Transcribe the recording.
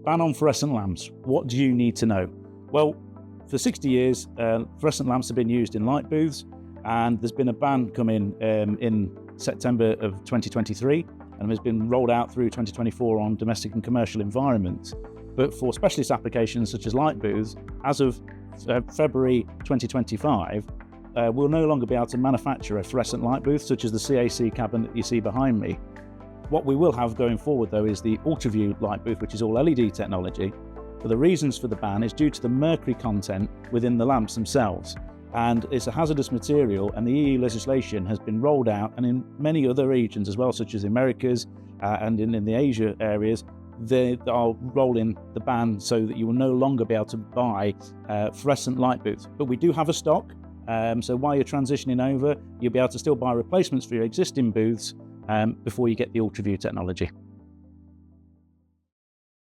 Ban on fluorescent lamps. What do you need to know? Well, for 60 years, fluorescent lamps have been used in light booths, and there's been a ban come in September of 2023, and has been rolled out through 2024 on domestic and commercial environments. But for specialist applications such as light booths, as of February 2025, we'll no longer be able to manufacture a fluorescent light booth such as the CAC cabinet that you see behind me. What we will have going forward though is the UltraView light booth, which is all LED technology. But the reasons for the ban is due to the mercury content within the lamps themselves. And it's a hazardous material, and the EU legislation has been rolled out, and in many other regions as well, such as Americas and in the Asia areas, they are rolling the ban so that you will no longer be able to buy fluorescent light booths. But we do have a stock, so while you're transitioning over, you'll be able to still buy replacements for your existing booths before you get the UltraView technology.